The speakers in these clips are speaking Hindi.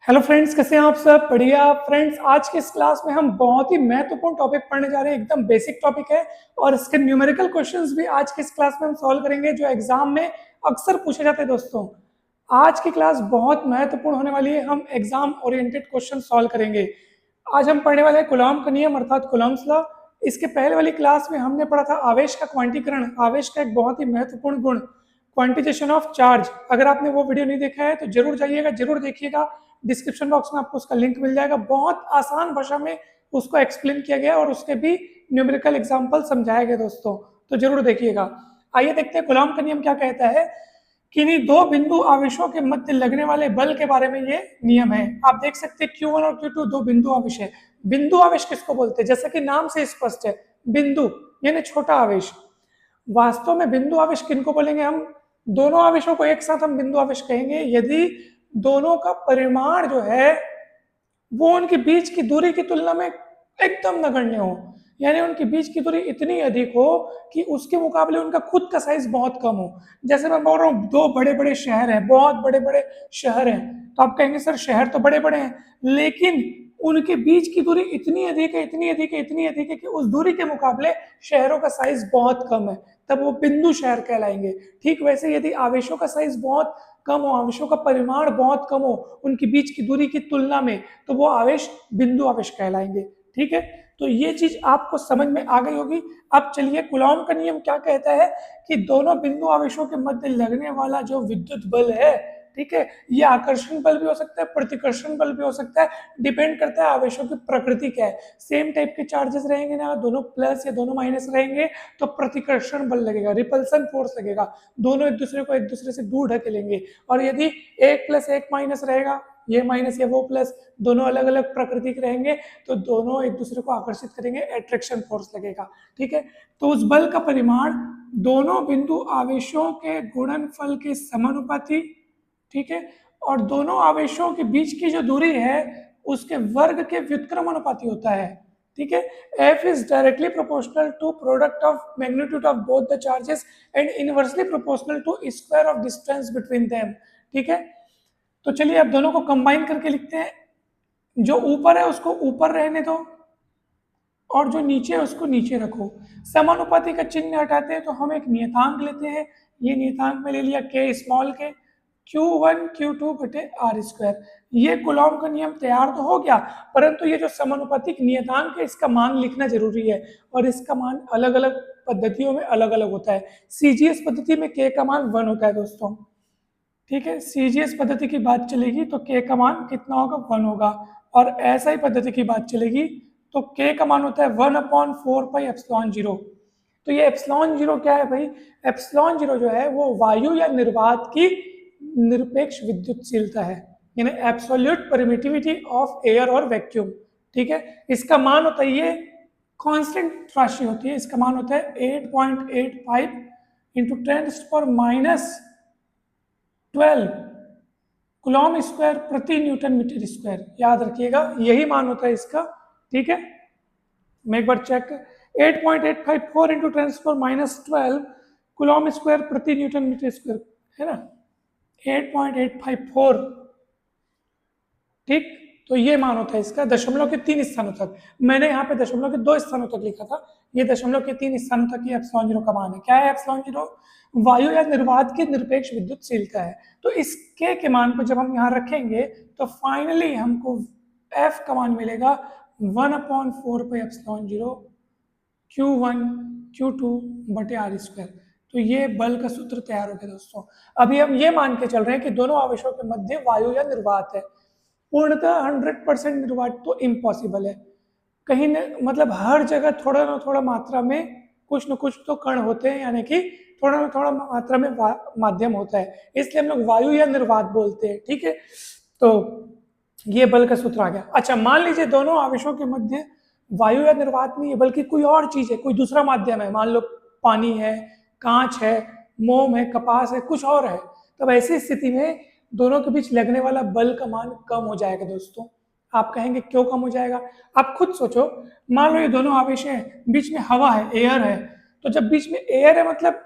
हेलो फ्रेंड्स, कैसे हैं आप सब? बढ़िया फ्रेंड्स, आज के इस क्लास में हम बहुत ही महत्वपूर्ण टॉपिक पढ़ने जा रहे हैं। एकदम बेसिक टॉपिक है और इसके न्यूमेरिकल क्वेश्चंस भी आज की इस क्लास में हम सॉल्व करेंगे, जो एग्जाम में अक्सर पूछे जाते हैं। दोस्तों, आज की क्लास बहुत महत्वपूर्ण होने वाली है। हम एग्जाम ओरिएंटेड क्वेश्चन सॉल्व करेंगे। आज हम पढ़ने वाले हैं कूलॉम का नियम अर्थात कूलॉम्स लॉ। इसके पहले वाली क्लास में हमने पढ़ा था आवेश का क्वांटीकरण, आवेश का एक बहुत ही महत्वपूर्ण गुण क्वांटिजेशन ऑफ चार्ज। अगर आपने वो वीडियो नहीं देखा है तो जरूर जाइएगा, जरूर देखिएगा। डिस्क्रिप्शन बॉक्स में आपको उसका लिंक मिल जाएगा। बहुत आसान भाषा में उसको एक्सप्लेन किया गया और उसके भी न्यूमेरिकल एग्जाम्पल समझाया गया दोस्तों, तो जरूर देखिएगा। आइए देखते हैं कूलॉम का नियम क्या कहता है। किन्हीं दो बिंदु आवेशों के मध्य लगने वाले बल के बारे में ये नियम है। आप देख सकते हैं Q1 और Q2 दो बिंदु आवेश है। बिंदु आवेश किसको बोलते हैं? जैसा कि नाम से स्पष्ट है, बिंदु यानी छोटा आवेश। वास्तव में बिंदु आवेश किनको बोलेंगे? हम दोनों आवेशों को एक साथ हम बिंदु आवेश कहेंगे यदि दोनों का परिमाण जो है वो उनके बीच की दूरी की तुलना में एकदम नगण्य हो, यानी उनके बीच की दूरी इतनी अधिक हो कि उसके मुकाबले उनका खुद का साइज बहुत कम हो। जैसे मैं बोल रहा हूँ दो बड़े बड़े शहर हैं, बहुत बड़े बड़े शहर हैं, तो आप कहेंगे सर शहर तो बड़े बड़े हैं, लेकिन उनके बीच की दूरी इतनी अधिक है, इतनी अधिक है, इतनी अधिक है कि उस दूरी के मुकाबले शहरों का साइज बहुत कम है, तब वो बिंदु शहर कहलाएंगे। ठीक वैसे यदि आवेशों का साइज बहुत कम हो, आवेशों का परिमाण बहुत कम हो उनके बीच की दूरी की तुलना में, तो वो आवेश बिंदु आवेश कहलाएंगे। ठीक है, तो ये चीज आपको समझ में आ गई होगी। अब चलिए कूलॉम का नियम क्या कहता है कि दोनों बिंदु आवेशों के मध्य लगने वाला जो विद्युत बल है, ठीक है, ये आकर्षण बल भी हो सकता है, प्रतिकर्षण बल भी हो सकता है, डिपेंड करता है आवेशों की प्रकृति क्या है। सेम टाइप के चार्जेस रहेंगे ना, दोनों प्लस या दोनों माइनस रहेंगे तो प्रतिकर्षण बल लगेगा, रिपल्सन फोर्स लगेगा, दोनों एक दूसरे को एक दूसरे से दूर ढकेलेंगे। और यदि एक प्लस एक माइनस रहेगा, ये माइनस या वो प्लस, दोनों अलग अलग प्रकृति के रहेंगे तो दोनों एक दूसरे को आकर्षित करेंगे, एट्रैक्शन फोर्स लगेगा। ठीक है, तो उस बल का परिमाण दोनों बिंदु आवेशों के गुणनफल के समानुपाती, ठीक है, और दोनों आवेशों के बीच की जो दूरी है उसके वर्ग के व्युत्क्रम अनुपाती होता है। ठीक है, F is directly proportional to product of magnitude of both the charges and inversely proportional to square of distance between them। ठीक है, तो चलिए अब दोनों को कंबाइन करके लिखते हैं। जो ऊपर है उसको ऊपर रहने दो और जो नीचे है उसको नीचे रखो। समानुपाती का चिन्ह हटाते हैं तो हम एक नियतांक लेते हैं। ये नियतांक में ले लिया k स्मॉल के, Q1 Q2 बटे आर स्क्वायर। ये कूलॉम का नियम तैयार तो हो गया, परंतु ये जो समानुपातिक नियतांक है इसका मान लिखना जरूरी है और इसका मान अलग अलग पद्धतियों में अलग अलग होता है। सीजीएस पद्धति में k का मान 1 होता है दोस्तों। ठीक है, सीजीएस पद्धति की बात चलेगी तो k का मान कितना होगा? 1 होगा। और एसआई पद्धति की बात चलेगी तो k का मान होता है 1/4πε0। तो ये एप्सिलॉन जीरो क्या है भाई? एप्सिलॉन जीरो जो है वो वायु या निर्वात की निरपेक्ष विद्युतशीलता है, यानी एब्सोल्यूट परमिटिविटी ऑफ एयर और वैक्यूम। ठीक है, इसका मान होता है, ये कांस्टेंट राशि होती है, इसका मान होता है 8.85 इंटू 10⁻12 कूलॉम स्क्वायर प्रति न्यूटन मीटर स्क्वायर। याद रखिएगा यही मान होता है इसका। ठीक है, मैं एक बार चेक, 8.854 इंटू 10⁻12 कूलॉम स्क्वायर प्रति न्यूटन मीटर स्क्वायर है ना, 8.854। ठीक, तो ये मान होता है इसका दशमलव के 3 स्थानों तक। मैंने यहाँ पे दशमलव के 2 स्थानों तक लिखा था, ये दशमलव के 3 स्थानों तक ये एप्सिलॉन जीरो का मान है। क्या है एप्सिलॉन जीरो? वायु या निर्वात की निरपेक्ष विद्युतशीलता है। तो इस k के मान को जब हम यहाँ रखेंगे तो फाइनली हमको f का मान मिलेगा 1/4πε0 Q1 Q2 बटे आर स्क्वायर। तो ये बल का सूत्र तैयार हो गया दोस्तों। अभी हम ये मान के चल रहे हैं कि दोनों आवेशों के मध्य वायु या निर्वात है। पूर्णतः 100% निर्वात तो इम्पॉसिबल है, कहीं न मतलब हर जगह थोड़ा ना थोड़ा मात्रा में कुछ न कुछ तो कण होते हैं, यानी कि थोड़ा ना थोड़ा मात्रा में माध्यम होता है, इसलिए हम लोग वायु या निर्वात बोलते हैं। ठीक है, तो ये बल का सूत्र आ गया। अच्छा, मान लीजिए दोनों आवेशों के मध्य वायु या निर्वात नहीं है बल्कि कोई और चीज है, कोई दूसरा माध्यम है, मान लो पानी है, कांच है, मोम है, कपास है, कुछ और है। तब ऐसी स्थिति में दोनों के बीच लगने वाला बल का मान कम हो जाएगा दोस्तों। आप कहेंगे क्यों कम हो जाएगा? आप खुद सोचो, मान लो ये दोनों आवेश हैं, बीच में हवा है, एयर है, तो जब बीच में एयर है मतलब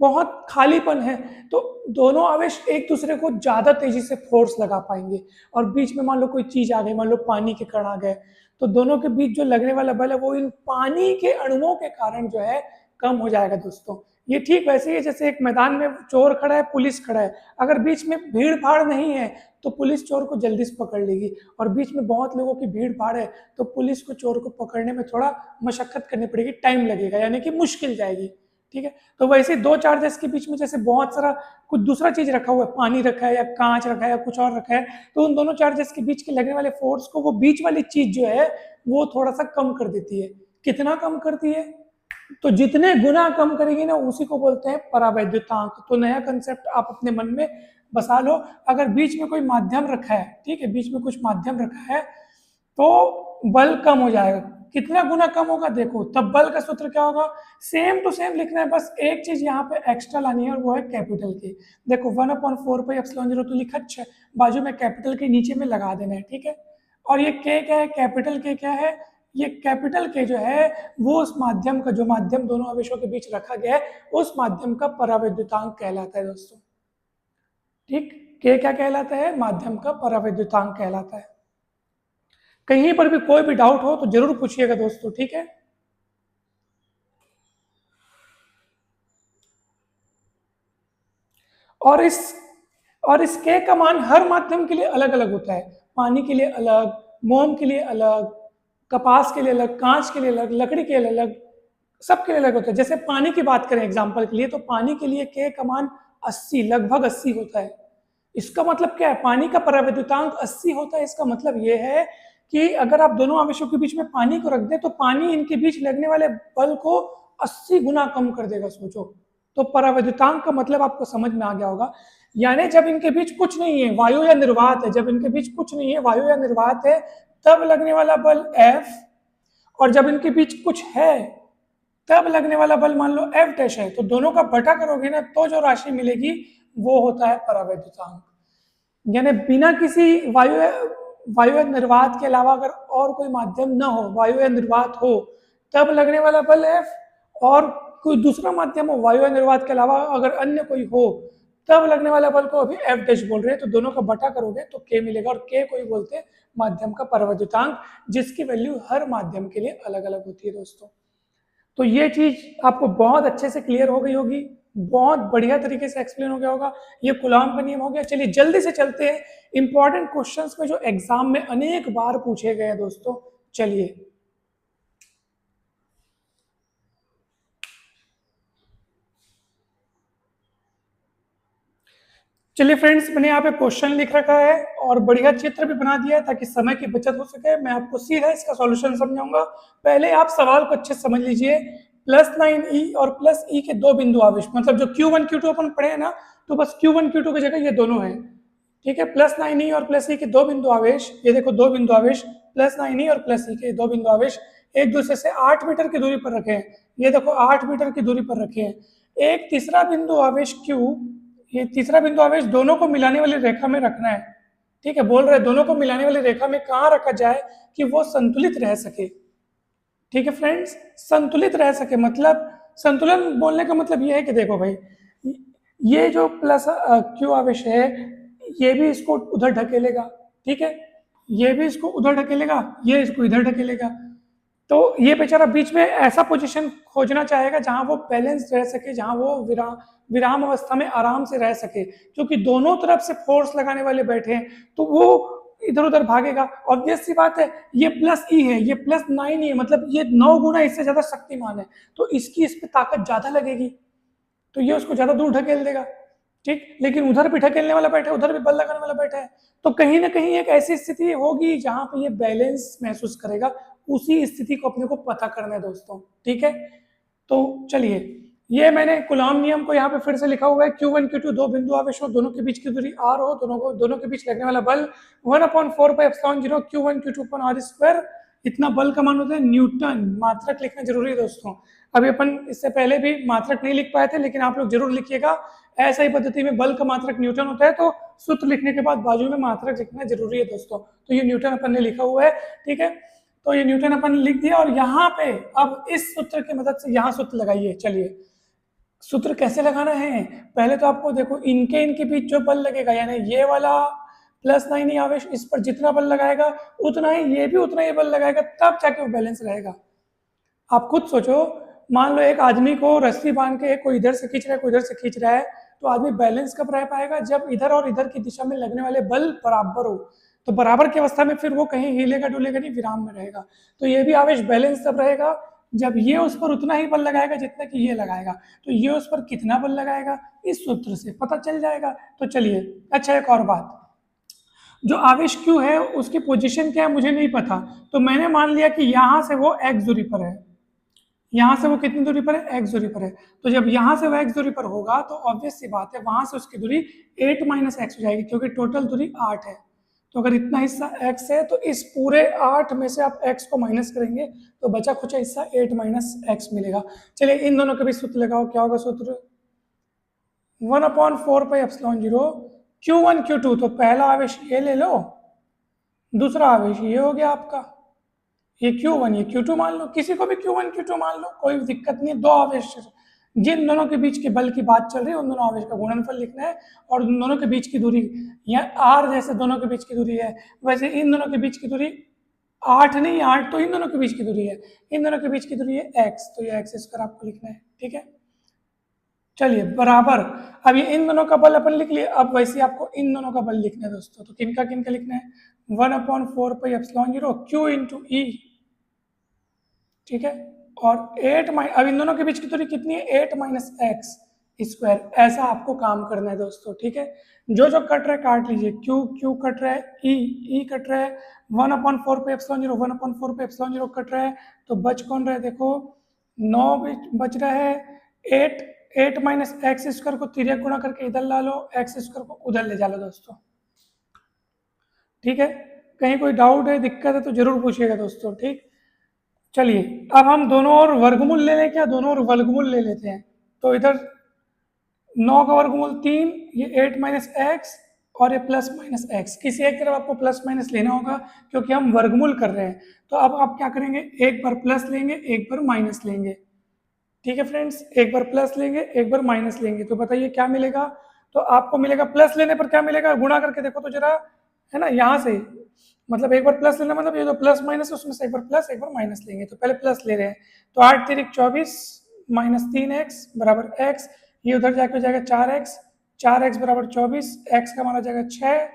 बहुत खालीपन है, तो दोनों आवेश एक दूसरे को ज्यादा तेजी से फोर्स लगा पाएंगे। और बीच में मान लो कोई चीज आ गई, मान लो पानी के कण आ गए, तो दोनों के बीच जो लगने वाला बल है वो इन पानी के अणुओं के कारण जो है कम हो जाएगा दोस्तों। ये ठीक वैसे ही है जैसे एक मैदान में चोर खड़ा है, पुलिस खड़ा है, अगर बीच में भीड़ भाड़ नहीं है तो पुलिस चोर को जल्दी से पकड़ लेगी, और बीच में बहुत लोगों की भीड़ भाड़ है तो पुलिस को चोर को पकड़ने में थोड़ा मशक्कत करनी पड़ेगी, टाइम लगेगा, यानी कि मुश्किल जाएगी। ठीक है, तो वैसे दो चार्जेस के बीच में जैसे बहुत सारा कुछ दूसरा चीज रखा हुआ है, पानी रखा है या कांच रखा है या कुछ और रखा है, तो उन दोनों चार्जेस के बीच के लगने वाले फोर्स को वो बीच वाली चीज जो है वो थोड़ा सा कम कर देती है। कितना कम करती है? तो जितने गुना कम करेगी ना उसी को बोलते हैं परावैद्युतांक। तो नया कंसेप्ट आप अपने मन में बसा लो। अगर बीच में कोई माध्यम रखा है, ठीक है, बीच में कुछ माध्यम रखा है तो बल कम हो जाएगा। कितना गुना कम होगा देखो, तब बल का सूत्र क्या होगा, सेम टू सेम लिखना है, बस एक चीज यहाँ पे एक्स्ट्रा लानी है और वो है कैपिटल के। देखो 1/4πε0 तो लिखा, बाजू में कैपिटल के नीचे में लगा देना है, ठीक है। और ये के क्या है, कैपिटल के क्या है, ये कैपिटल के जो है वो उस माध्यम का, जो माध्यम दोनों आवेशों के बीच रखा गया है, उस माध्यम का परावैद्युतांक कहलाता है दोस्तों। ठीक, के क्या कहलाता है, माध्यम का परावैद्युतांक कहलाता है। कहीं पर भी कोई भी डाउट हो तो जरूर पूछिएगा दोस्तों, ठीक है। और इस के का मान हर माध्यम के लिए अलग अलग होता है। पानी के लिए अलग, मोम के लिए अलग, कपास के लिए अलग, कांच के लिए अलग, लकड़ी के लिए अलग, सबके लिए अलग होता है। जैसे पानी की बात करें एग्जाम्पल के लिए, तो पानी के लिए के का मान 80, लगभग 80 होता है। इसका मतलब क्या है, पानी का परावैद्युतांक 80 होता है। इसका मतलब यह है कि अगर आप दोनों आवेशों के बीच में पानी को रख दें तो पानी इनके बीच लगने वाले बल को 80 गुना कम कर देगा, सोचो। तो परावैद्युतांक का मतलब आपको समझ में आ गया होगा। यानी जब इनके बीच कुछ नहीं है, वायु या निर्वात है, जब इनके बीच कुछ नहीं है, वायु या निर्वात है, तब लगने वाला बल F, और जब इनके बीच कुछ है तब लगने वाला बल मान लो F डैश है, तो दोनों का बटा करोगे ना तो जो राशि मिलेगी वो होता है परावैद्युतांक। यानी बिना किसी वायु या निर्वात के अलावा अगर और कोई माध्यम न हो, वायु या निर्वात हो, तब लगने वाला बल F, और कोई दूसरा माध्यम हो वायु या निर्वात के अलावा अगर अन्य कोई हो, तब लगने वाला बल को अभी F डैश बोल रहे हैं। तो दोनों का बटा करोगे तो K मिलेगा, और K को ही बोलते हैं माध्यम का परावैद्युतांक, जिसकी वैल्यू हर माध्यम के लिए अलग अलग होती है दोस्तों। तो ये चीज आपको बहुत अच्छे से क्लियर हो गई होगी, बहुत बढ़िया तरीके से एक्सप्लेन हो गया होगा। ये कूलॉम का नियम हो गया। चलिए जल्दी से चलते हैं इंपॉर्टेंट क्वेश्चंस में जो एग्जाम में अनेक बार पूछे गए हैं दोस्तों। चलिए चलिए फ्रेंड्स, मैंने यहाँ पे क्वेश्चन लिख रखा है और बढ़िया चित्र भी बना दिया है ताकि समय की बचत हो सके। मैं आपको सीधा इसका सॉल्यूशन समझाऊंगा। पहले आप सवाल को अच्छे से समझ लीजिए। +9e और +e के दो बिंदु आवेश, मतलब जो Q1 Q2 अपन पढ़े हैं ना, तो बस Q1 Q2 की जगह ये दोनों है, ठीक है। +9e और +e के दो बिंदु आवेश, ये देखो दो बिंदु आवेश, +9e और +e के दो बिंदु आवेश एक दूसरे से 8 मीटर की दूरी पर रखे हैं। ये देखो 8 मीटर की दूरी पर रखे हैं। एक तीसरा बिंदु आवेश Q, ये तीसरा बिंदु आवेश दोनों को मिलाने वाली रेखा में रखना है, ठीक है। बोल रहे दोनों को मिलाने वाली रेखा में कहाँ रखा जाए कि वो संतुलित रह सके, ठीक है फ्रेंड्स। संतुलित रह सके मतलब, संतुलन बोलने का मतलब ये है कि देखो भाई, ये जो प्लस Q आवेश है ये भी इसको उधर ढकेलेगा, ठीक है, ये भी इसको उधर ढकेलेगा, ये इसको इधर ढकेलेगा। तो ये बेचारा बीच में ऐसा पोजीशन खोजना चाहेगा जहां वो बैलेंस रह सके, जहां वो विराम अवस्था में आराम से रह सके, क्योंकि दोनों तरफ से फोर्स लगाने वाले बैठे हैं तो वो इधर उधर भागेगा। ऑब्वियस सी बात है, ये +e है, ये +9 है, मतलब ये 9 गुना इससे ज्यादा शक्तिमान है, तो इसकी इस पे ताकत ज्यादा लगेगी, तो ये उसको ज्यादा दूर ढकेल देगा, ठीक। लेकिन उधर भी ढकेलने वाला बैठा है, उधर भी बल लगाने वाला बैठा है, तो कहीं ना कहीं एक ऐसी स्थिति होगी जहां पे ये बैलेंस महसूस करेगा। उसी स्थिति को अपने को पता करना है दोस्तों, ठीक है। तो चलिए, ये मैंने कूलॉम नियम को यहाँ पे फिर से लिखा हुआ है। Q1 Q2 दो बिंदु आवेश हो, दोनों के बीच की दूरी r हो, दोनों के बीच लगने वाला बल 1/4πε0 Q1 Q2/r²। इतना बल का मान होता है न्यूटन। मात्रक लिखना जरूरी है दोस्तों। अभी अपन इससे पहले भी मात्रक नहीं लिख पाए थे, लेकिन आप लोग जरूर लिखिएगा। ऐसा ही पद्धति में बल का मात्रक न्यूटन होता है, तो सूत्र लिखने के बाद बाजू में मात्रक लिखना जरूरी है दोस्तों। तो ये न्यूटन अपन ने लिखा हुआ है, ठीक है। तो ये न्यूटन अपन लिख दिया, और यहाँ पे अब इस सूत्र की मदद से यहाँ सूत्र लगाइए। चलिए, सूत्र कैसे लगाना है, पहले तो आपको देखो इनके बीच जो बल लगेगा, यानी ये वाला +9 आवेश इस पर जितना बल लगाएगा उतना ही ये भी उतना ही बल लगाएगा, तब जाके वो बैलेंस रहेगा। आप खुद सोचो, मान लो एक आदमी को रस्सी बांध के कोई इधर से खींच रहा है कोई इधर से खींच रहा है, तो आदमी बैलेंस कब रह पाएगा, जब इधर और इधर की दिशा में लगने वाले बल बराबर हो। तो बराबर की अवस्था में फिर वो कहीं हिलेगा डुलेगा नहीं, विराम में रहेगा। तो ये भी आवेश बैलेंस तब रहेगा जब ये उस पर उतना ही बल लगाएगा जितना कि ये लगाएगा। तो ये उस पर कितना बल लगाएगा इस सूत्र से पता चल जाएगा। तो चलिए, अच्छा एक और बात, जो आवेश Q है उसकी पोजीशन क्या है मुझे नहीं पता, तो मैंने मान लिया कि यहाँ से वो x दूरी पर है, यहाँ से वो कितनी दूरी पर है, x दूरी पर है। तो जब यहाँ से वो x दूरी पर होगा तो ऑब्वियस सी बात है वहां से उसकी दूरी 8 - x हो जाएगी, क्योंकि टोटल दूरी 8 है। तो अगर इतना हिस्सा x है तो इस पूरे 8 में से आप x को माइनस करेंगे तो बचा खुचा हिस्सा 8 - x मिलेगा। चलिए इन दोनों के भी सूत्र लगाओ, क्या होगा सूत्र, 1/4πε0 Q1 Q2। तो पहला आवेश ये ले लो, दूसरा आवेश ये हो गया आपका, ये Q1 ये Q2 मान लो, किसी को भी Q1 Q2 मान लो, कोई दिक्कत नहीं है। दो आवेश जिन दोनों के बीच के बल की बात चल रही है उन दोनों आवेश का गुणनफल लिखना है, और उन दोनों के बीच की दूरी, या r जैसे दोनों के बीच की दूरी है वैसे इन दोनों के बीच की दूरी 8 नहीं, 8 तो इन दोनों के बीच की दूरी है, इन दोनों के बीच की दूरी है x, तो ये x² आपको लिखना है, ठीक है। चलिए बराबर, अब ये इन दोनों का बल अपन लिख लिए, अब वैसे आपको इन दोनों का बल लिखना है दोस्तों। तो किनका लिखना है, 1/4πε0 Q × E, ठीक है। और 8 अब इन दोनों के बीच की दूरी कितनी है, 8 - x², ऐसा आपको काम करना है दोस्तों, ठीक है। जो जो कट रहा है काट लीजिए, Q कट रहा है, E कट रहा है, 1/4πε0 1/4πε0 कट रहा है, तो बच कौन रहा है, देखो 9 बच रहा है, 8 - x² को तिर्यक गुणा करके इधर ला लो, x² को उधर ले जा लो दोस्तों, ठीक है। कहीं कोई डाउट है दिक्कत है तो जरूर पूछिएगा दोस्तों, ठीक। चलिए अब हम दोनों ओर वर्गमूल ले लें क्या, दोनों ओर वर्गमूल ले लेते हैं। तो इधर 9 का वर्गमूल 3, ये 8 - x और ये +-x, किसी एक तरफ आपको प्लस माइनस लेना होगा क्योंकि हम वर्गमूल कर रहे हैं। तो अब आप क्या करेंगे, एक बार प्लस लेंगे एक बार माइनस लेंगे, ठीक है फ्रेंड्स, एक बार प्लस लेंगे एक बार माइनस लेंगे। तो बताइए क्या मिलेगा, तो आपको मिलेगा प्लस लेने पर क्या मिलेगा, गुणा करके देखो तो जरा, है ना, यहाँ से मतलब एक बार प्लस लेना मतलब ये जो प्लस माइनस है उसमें से एक बार प्लस एक बार माइनस लेंगे। तो पहले प्लस ले रहे हैं, तो 8 × 24 - 3x बराबर x, ये उधर जाके हो जाएगा 4x, 4x बराबर 24, x का माना जाएगा 6,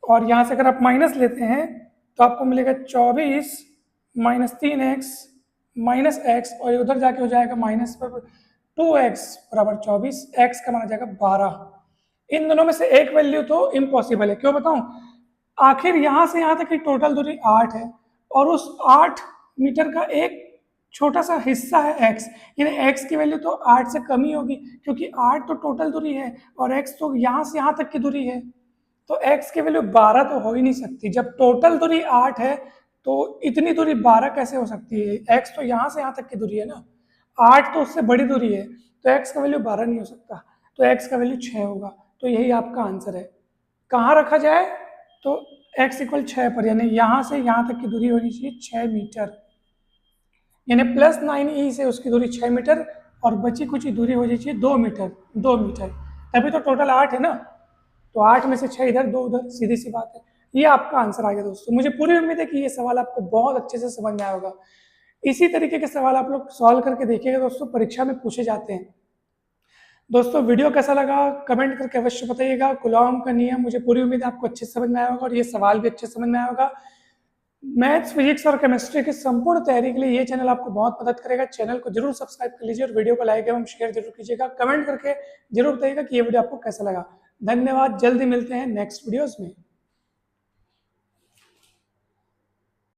और यहाँ से अगर आप माइनस लेते हैं तो आपको मिलेगा 24 - 3x -x, और ये उधर जाके हो जाएगा माइनस पर 2x बराबर 24, x का माना जाएगा 12। इन दोनों में से एक वैल्यू तो इम्पॉसिबल है, क्यों बताऊं, आखिर यहाँ से यहाँ तक की टोटल दूरी 8 है और उस 8 मीटर का एक छोटा सा हिस्सा है x, यानी x की वैल्यू तो 8 से कम ही होगी, क्योंकि 8 तो टोटल दूरी है और x तो यहाँ से यहाँ तक की दूरी है। तो x की वैल्यू 12 तो हो ही नहीं सकती, जब टोटल दूरी 8 है तो इतनी दूरी 12 कैसे हो सकती है, x तो यहाँ से यहाँ तक की दूरी है ना, 8 तो उससे बड़ी दूरी है, तो x का वैल्यू 12 नहीं हो सकता, तो x का वैल्यू 6 होगा। तो यही आपका आंसर है। कहाँ रखा जाए, तो x = 6 पर, यानी यहाँ से यहाँ तक की दूरी होनी चाहिए 6 मीटर, यानी +9e से उसकी दूरी 6 मीटर और बची कुछ दूरी हो चाहिए 2 मीटर, 2 मीटर, तभी तो टोटल 8 है ना, तो 8 में से 6 इधर 2 उधर, सीधी सी बात है। ये आपका आंसर आ गया दोस्तों। मुझे पूरी उम्मीद है कि ये सवाल आपको बहुत अच्छे से समझ में आया होगा। इसी तरीके के सवाल आप लोग सॉल्व करके देखिएगा दोस्तों, परीक्षा में पूछे जाते हैं। दोस्तों वीडियो कैसा लगा कमेंट करके अवश्य बताइएगा। कूलॉम का नियम मुझे पूरी उम्मीद है आपको अच्छे से समझ में आया होगा और ये सवाल भी अच्छे से समझ में आया होगा। मैथ्स, फिजिक्स और केमिस्ट्री की संपूर्ण तैयारी के लिए ये चैनल आपको बहुत मदद करेगा। चैनल को जरूर सब्सक्राइब कर लीजिए और वीडियो को लाइक एवं शेयर जरूर कीजिएगा। कमेंट करके जरूर बताइएगा कि ये वीडियो आपको कैसा लगा। धन्यवाद, जल्दी मिलते हैं नेक्स्ट वीडियोस में।